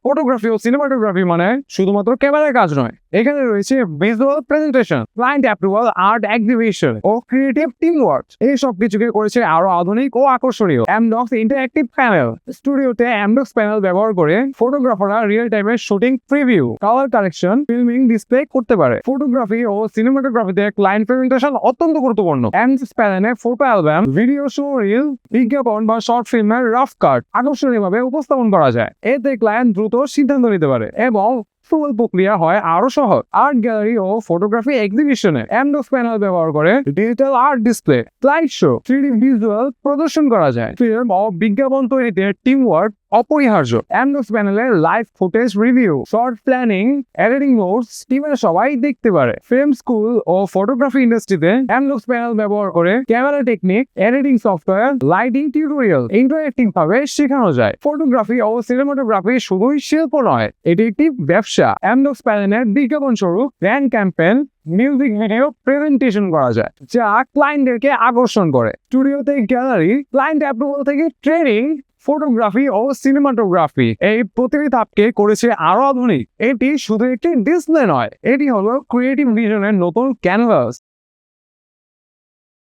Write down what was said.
Photography ও cinematography মানে শুধুমাত্র ক্যামেরার কাজ নয়, এখানে রয়েছে visual presentation, client approval, art exhibition ও ক্রিয়েটিভ টিম ওয়ার্ক। এই সব কিছুকে করেছে আরো আধুনিক ও আকর্ষণীয়। অ্যামডক্স ইন্টারঅ্যাক্টিভ প্যানেল, স্টুডিওতে অ্যামডক্স প্যানেল ব্যবহার করে ফটোগ্রাফাররা রিয়েল টাইমের shooting preview, colour correction, filming display করতে পারে। ফটোগ্রাফি ও সিনেমাটোগ্রাফিতে ক্লায়েন্ট প্রেজেন্টেশন অত্যন্ত গুরুত্বপূর্ণ। অ্যামডক্স প্যানেলে photo album, video show reel, বিজ্ঞাপন বা শর্ট ফিল্মের রাফ কাট আকর্ষণীয়ভাবে উপস্থাপন করা যায়। এতে ক্লায়েন্ট দ্রুত সিদ্ধান্ত নিতে পারে এবং ফুল প্রক্রিয়া হয় আরো সহজ। আর্ট গ্যালারি ও ফটোগ্রাফি এক্সিবিশনে অ্যামডক্স প্যানেল ব্যবহার করে digital art display, slide show, 3D visual প্রদর্শন করা যায়। ফিল্ম ও বিজ্ঞাপন তৈরিতে টিম ওয়ার্ক অপরিহার্য। অ্যামডক্স প্যানেলে live footage review, short planning, editing notes টিমের সবাই দেখতে পারে। ফিল্ম স্কুল ও ফটোগ্রাফি ইন্ডাস্ট্রিতে অ্যামডক্স প্যানেল ব্যবহার করে camera technique, editing software, lighting tutorial interactive ভাবে শেখানো যায়। ফটোগ্রাফি ও সিনেমাটোগ্রাফি শুধুই শিল্প নয়, এটি একটি ব্যবসা। অ্যামডক্স প্যানেলের বিজ্ঞাপন স্বরূপ brand campaign, music video presentation করা যায়, যা ক্লায়েন্টদেরকে আকর্ষণ করে। স্টুডিওতে গ্যালারি, ক্লায়েন্ট অ্যাপ্রুভাল থেকে ট্রেনিং, ফটোগ্রাফি ও সিনেমাটোগ্রাফি এই প্রতিটি ধাপকে করেছে আরো আধুনিক। এটি শুধু একটি ডিসপ্লে নয়, এটি হলো ক্রিয়েটিভ ভিশনের নতুন ক্যানভাস।